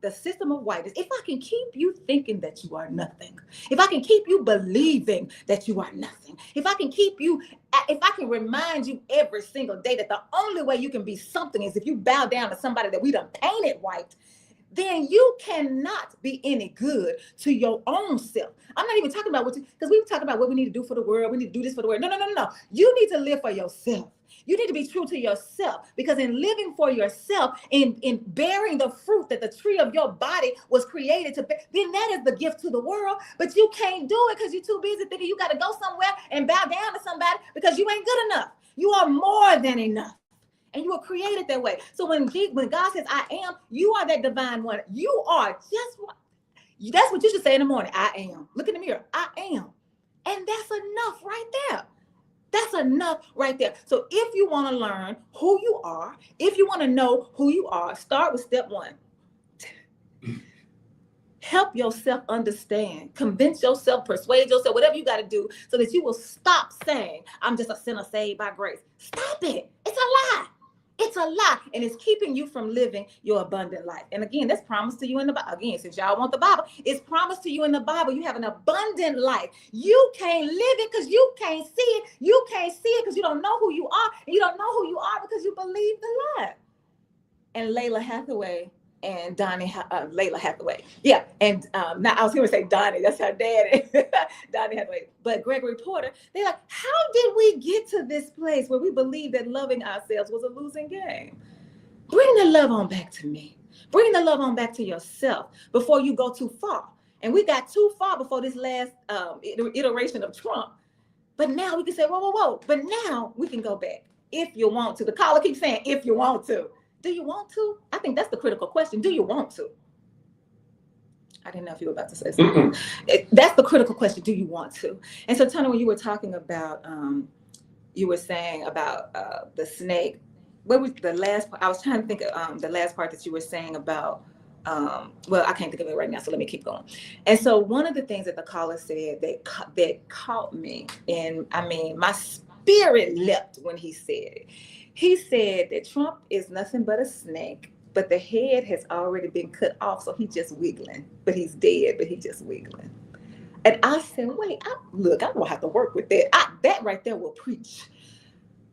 the system of whiteness, if I can keep you thinking that you are nothing, if I can keep you believing that you are nothing, if I can remind you every single day that the only way you can be something is if you bow down to somebody that we done painted white, then you cannot be any good to your own self. I'm not even talking about because we were talking about what we need to do for the world. We need to do this for the world. No. You need to live for yourself. You need to be true to yourself, because in living for yourself, in bearing the fruit that the tree of your body was created to bear, then that is the gift to the world. But you can't do it because you're too busy thinking you got to go somewhere and bow down to somebody because you ain't good enough. You are more than enough. And you were created that way. So when God says, I am, you are that divine one. You are just what. That's what you should say in the morning. I am. Look in the mirror. I am. And that's enough right there. That's enough right there. So if you want to learn who you are, if you want to know who you are, start with step 1. Help yourself understand, convince yourself, persuade yourself, whatever you got to do so that you will stop saying, I'm just a sinner saved by grace. Stop it. It's a lie. It's a lie, and it's keeping you from living your abundant life. And again, that's promised to you in the Bible. Again, since y'all want the Bible, it's promised to you in the Bible. You have an abundant life. You can't live it because you can't see it. You can't see it because you don't know who you are. And you don't know who you are because you believe the lie. And Layla Hathaway and Layla Hathaway. Yeah. And now I was going to say Donnie. That's her daddy. Donnie Hathaway. But Gregory Porter, they're like, how did we get to this place where we believe that loving ourselves was a losing game? Bring the love on back to me. Bring the love on back to yourself before you go too far. And we got too far before this last iteration of Trump. But now we can say, whoa. But now we can go back if you want to. The caller keeps saying, if you want to. Do you want to? I think that's the critical question. Do you want to? I didn't know if you were about to say something. That's the critical question. Do you want to? And so, Toney, when you were talking about, you were saying about the snake. What was the last part? I was trying to think of the last part that you were saying about, well, I can't think of it right now, so let me keep going. And so one of the things that the caller said that caught me, and I mean, my spirit leapt when he said it. He said that Trump is nothing but a snake, but the head has already been cut off, so he's just wiggling. But he's dead, but he's just wiggling. And I said, wait, I'm gonna have to work with that. That right there will preach.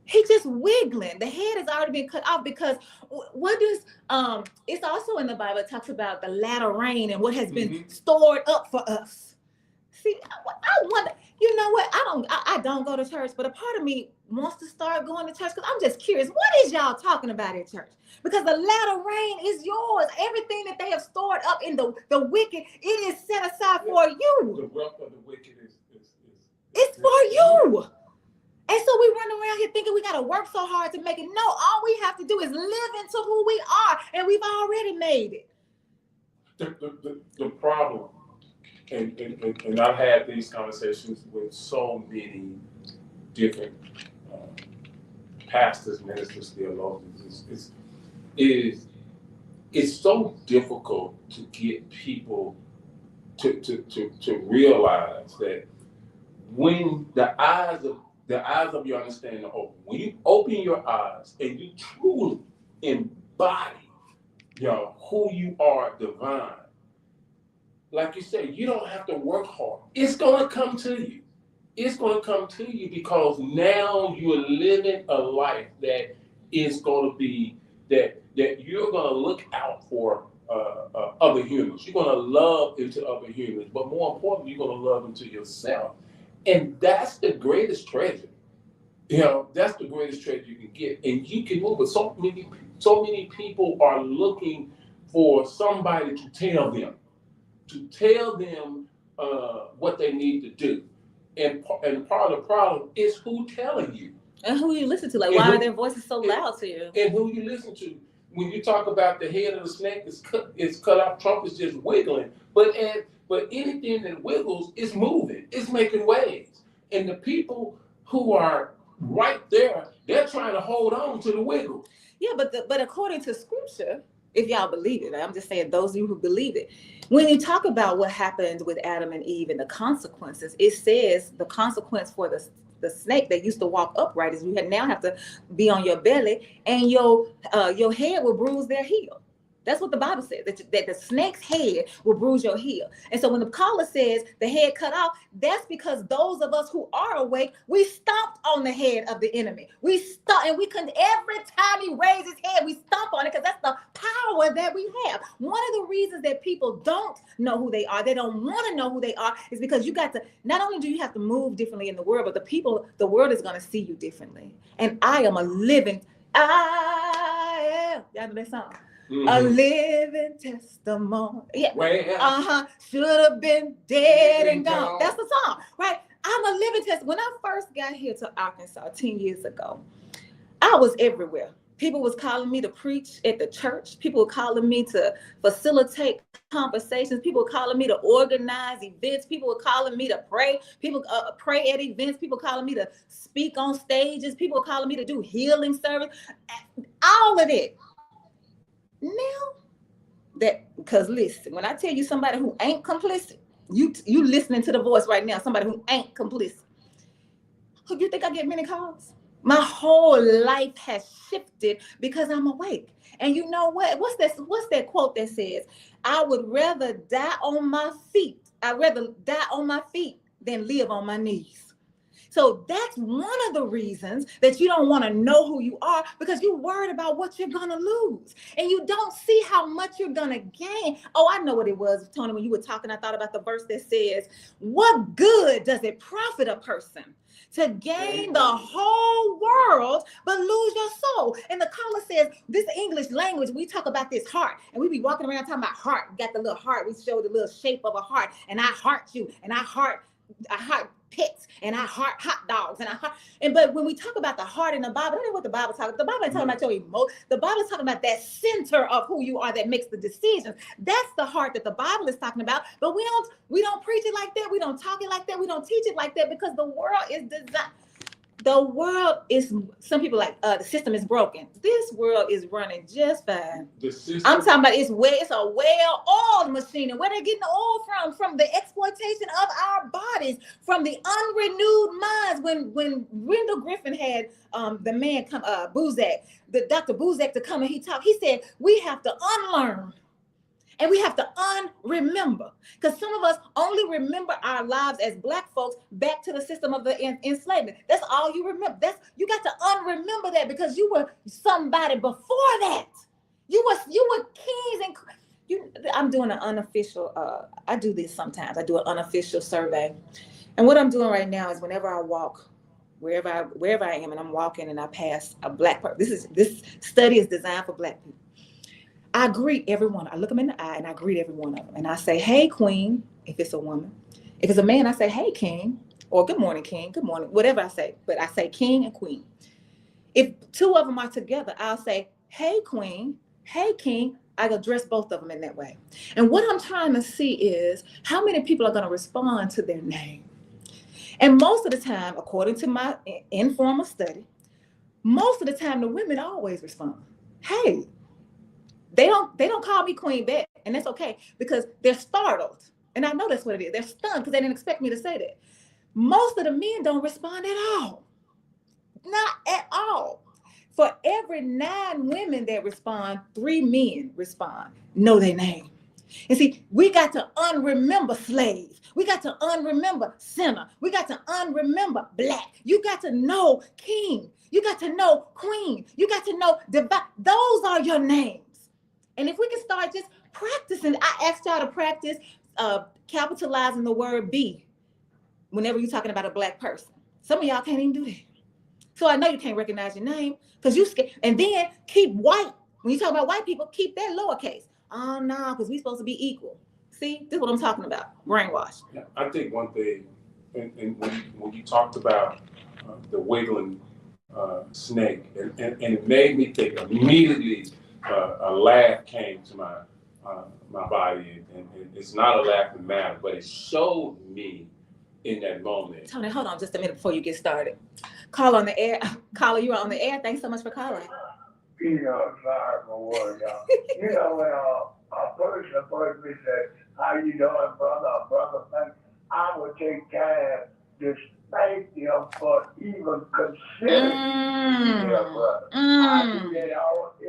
He's just wiggling. The head has already been cut off because what does it's also in the Bible, it talks about the latter rain and what has been stored up for us. See, I wonder, you know what? I don't go to church, but a part of me wants to start going to church because I'm just curious. What is y'all talking about at church? Because the latter rain is yours. Everything that they have stored up in the wicked, it is set aside for you. The wealth of the wicked is it's for you. And so we run around here thinking we got to work so hard to make it. No, all we have to do is live into who we are, and we've already made it. The problem, and I've had these conversations with so many different pastors, ministers, theologians, it's so difficult to get people to realize that when the eyes of your understanding are open, when you open your eyes and you truly embody who you are divine, like you said, you don't have to work hard. It's gonna come to you. It's gonna come to you because now you're living a life that is gonna be that you're gonna look out for other humans. You're gonna love into other humans, but more importantly, you're gonna love into yourself. And that's the greatest treasure. That's the greatest treasure you can get. And you can move it. So many people are looking for somebody to tell them what they need to do. And part of the problem is who telling you. And who you listen to. Like, why are their voices so loud to you? And who you listen to. When you talk about the head of the snake is cut off, Trump is just wiggling. But anything that wiggles is moving. It's making waves. And the people who are right there, they're trying to hold on to the wiggle. Yeah, but according to scripture, if y'all believe it, I'm just saying those of you who believe it, when you talk about what happened with Adam and Eve and the consequences, it says the consequence for the snake that used to walk upright is you now have to be on your belly and your head will bruise their heel. That's what the Bible says, that the snake's head will bruise your heel. And so when the caller says the head cut off, that's because those of us who are awake, we stomped on the head of the enemy. We stomped, and we couldn't, every time he raised his head, we stomp on it because that's the power that we have. One of the reasons that people don't know who they are, they don't want to know who they are, is because you got to, not only do you have to move differently in the world, but the world is going to see you differently. And I am a living, y'all know that song? Mm-hmm. A living testimony. Yeah. Should have been dead and gone. That's the song, right? I'm a living testimony. When I first got here to Arkansas 10 years ago, I was everywhere. People was calling me to preach at the church. People were calling me to facilitate conversations. People were calling me to organize events. People were calling me to pray. People pray at events. People calling me to speak on stages. People were calling me to do healing service. All of it. Now that, because listen, when I tell you somebody who ain't complicit, you listening to the voice right now, somebody who ain't complicit. Who you think I get many calls? My whole life has shifted because I'm awake. And you know what? What's that quote that says, I would rather die on my feet. I'd rather die on my feet than live on my knees. So that's one of the reasons that you don't want to know who you are, because you're worried about what you're going to lose. And you don't see how much you're going to gain. Oh, I know what it was, Tony, when you were talking, I thought about the verse that says, what good does it profit a person to gain the whole world but lose your soul? And the caller says, this English language, we talk about this heart, and we be walking around talking about heart. We got the little heart. We show the little shape of a heart, and I heart you, and I heart pets, and I heart hot dogs, but when we talk about the heart in the Bible, I don't know what the Bible talks about. The Bible ain't talking about your emotion. The Bible is talking about that center of who you are that makes the decisions. That's the heart that the Bible is talking about. But we don't preach it like that. We don't talk it like that. We don't teach it like that, because the world is designed. The world is, some people like, the system is broken. This world is running just fine. I'm talking about it's a well-oiled machine. And where they're getting the oil from the exploitation of our bodies, from the unrenewed minds. When Wendell Griffin had the man come, Buzak, the Dr. Buzak to come and he talked, he said, we have to unlearn. And we have to unremember, because some of us only remember our lives as Black folks back to the system of the enslavement. That's all you remember. You got to unremember that, because you were somebody before that. You were kings, and I'm doing an unofficial, I do this sometimes. I do an unofficial survey. And what I'm doing right now is whenever I walk, wherever I am, and I'm walking and I pass a black person, this study is designed for black people. I greet everyone. I look them in the eye and I greet every one of them. And I say, hey, queen, if it's a woman. If it's a man, I say, hey, king, or good morning, king, good morning, whatever I say. But I say king and queen. If two of them are together, I'll say, hey, queen, hey, king. I address both of them in that way. And what I'm trying to see is how many people are going to respond to their name. And most of the time, according to my informal study, most of the time the women always respond, hey. They don't call me queen back, and that's okay because they're startled. And I know that's what it is. They're stunned because they didn't expect me to say that. Most of the men don't respond at all. Not at all. For every 9 women that respond, 3 men respond, know their name. And see, we got to unremember slaves. We got to unremember sinner. We got to unremember black. You got to know king. You got to know queen. You got to know divine. Those are your names. And if we can start just practicing, I asked y'all to practice capitalizing the word be whenever you're talking about a black person. Some of y'all can't even do that. So I know you can't recognize your name because you scared. And then keep white. When you talk about white people, keep that lowercase. Oh, no, because we're supposed to be equal. See, this is what I'm talking about, brainwash. Yeah, I think one thing, and when you talked about the wiggling snake, and it made me think immediately, a laugh came to my body, and it's not a laughing matter, but it showed me in that moment. Tony, hold on just a minute before you get started. Call on the air. Caller, you are on the air. Thanks so much for calling. Sorry for what, y'all. When a person approached me and said, how you doing, brother, or brother, thank you, I would take time to thank them for even considering me their brother. I do that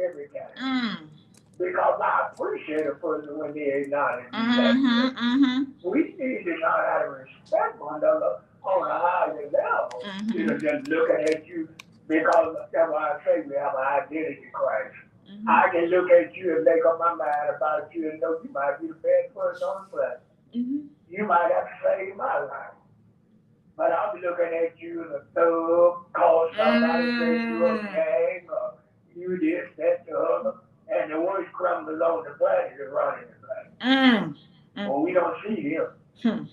every time. Because I appreciate a person when they acknowledge me. We need to know how to respect one another on a higher level. Just looking at you, because that's why I say we have an identity crisis. I can look at you and make up my mind about you and know you might be the best person on the planet. You might have to save my life. But I'll be looking at you in a thug, call somebody, say you a gang, or you this, that, the other. And the worst criminal on the planet is running the planet. Well, we don't see him.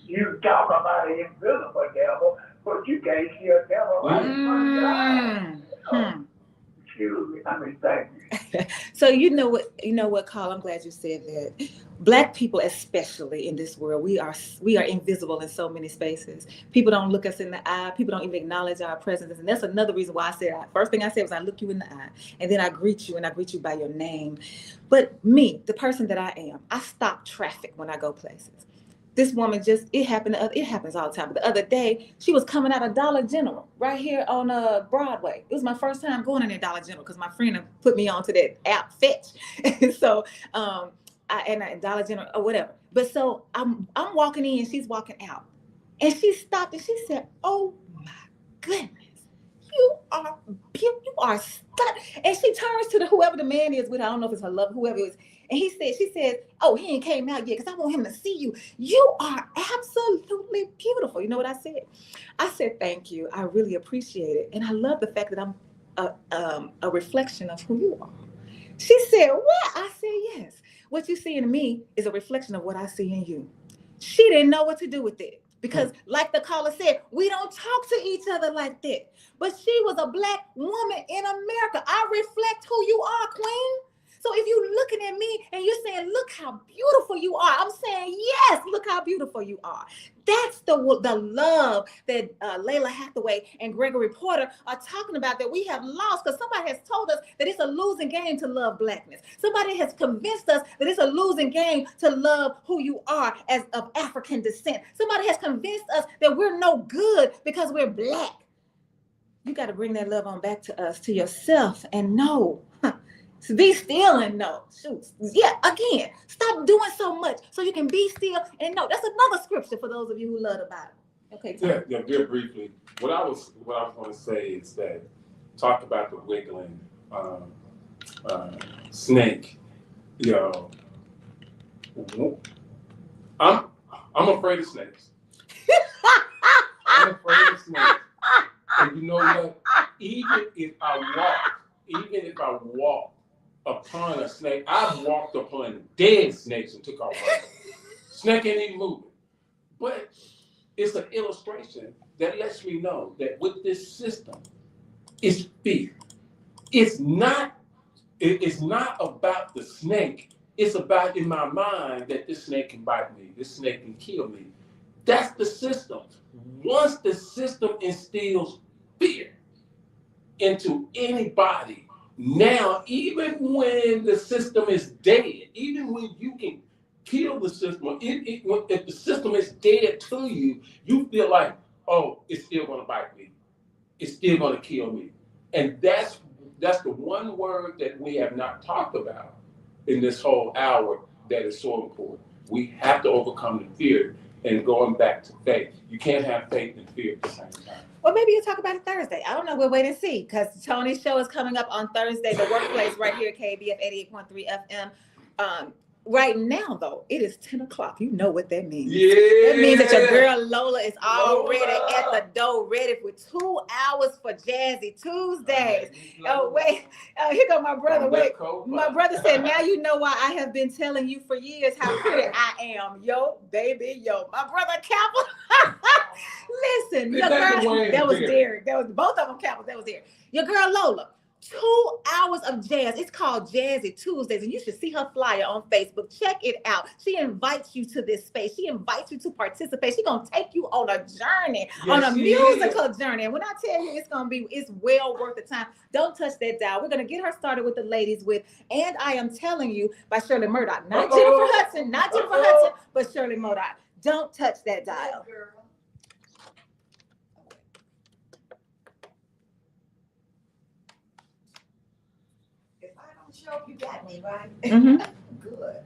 You talk about an invisible devil, but you can't see a devil right in front of you. Excuse me, thank you. So you know what, Carl, I'm glad you said that. Black people, especially in this world, we are invisible in so many spaces. People don't look us in the eye. People don't even acknowledge our presence. And that's another reason why I said, first thing I said was I look you in the eye, and then I greet you, and I greet you by your name. But me, the person that I am, I stop traffic when I go places. This woman it happens all the time. But the other day, she was coming out of Dollar General right here on Broadway. It was my first time going in there Dollar General because my friend put me onto that app Fetch. And so, Dollar General or whatever. But so I'm walking in, she's walking out. And she stopped and she said, oh my goodness, you are beautiful, you are stunning. And she turns to whoever the man is with her, I don't know if it's her lover, whoever it is. And she says, oh, he ain't came out yet because I want him to see you. You are absolutely beautiful. You know what I said? I said, thank you. I really appreciate it. And I love the fact that I'm a reflection of who you are. She said, what? I said, yes. What you see in me is a reflection of what I see in you. She didn't know what to do with it because like the caller said, we don't talk to each other like that. But she was a Black woman in America. I reflect who you are, queen. So if you're looking at me and you're saying, look how beautiful you are, I'm saying, yes, look how beautiful you are. That's the love that Layla Hathaway and Gregory Porter are talking about that we have lost because somebody has told us that it's a losing game to love Blackness. Somebody has convinced us that it's a losing game to love who you are as of African descent. Somebody has convinced us that we're no good because we're Black. You got to bring that love on back to us, to yourself, and know. So be still and know. Shoot. Yeah, again, stop doing so much so you can be still and know. That's another scripture for those of you who love the Bible. Okay. Yeah, very briefly. What I was going to say is that talk about the wiggling snake. I'm afraid of snakes. I'm afraid of snakes. And you know what? Even if I walk upon a snake, I've walked upon dead snakes and took off running. Snake ain't even moving. But it's an illustration that lets me know that with this system, it's fear. It's not about the snake. It's about in my mind that this snake can bite me, this snake can kill me. That's the system. Once the system instills fear into anybody, now even when the system is dead, even when you can kill the system, if the system is dead to you, you feel like, oh, it's still gonna bite me. It's still gonna kill me. And that's the one word that we have not talked about in this whole hour that is so important. We have to overcome the fear and going back to faith. You can't have faith and fear at the same time. Well, maybe you'll talk about it Thursday. I don't know. We'll wait and see, because Tony's show is coming up on Thursday, The Workplace, right here at KABF 88.3 FM. Right now, though, it is 10 o'clock. You know what that means. Yeah. That means that your girl Lola is already at the door, ready for 2 hours for Jazzy Tuesdays. Oh, wait. Here go my brother. Wait. My brother said, now you know why I have been telling you for years how pretty I am. Yo, baby, yo. My brother Kappa. Listen, your girl, that was Derek. That was both of them Kappas. That was Derek. Your girl Lola. 2 hours of jazz. It's called Jazzy Tuesdays, and you should see her flyer on Facebook. Check it out. She invites you to this space. She invites you to participate. She's gonna take you on a journey, on a musical journey. And when I tell you, it's well worth the time. Don't touch that dial. We're gonna get her started with the ladies with "And I Am Telling You" by Shirley Murdoch. Not Jennifer Hudson, but Shirley Murdoch. Don't touch that dial. If I don't show up, you got me, right? Mm-hmm. Good.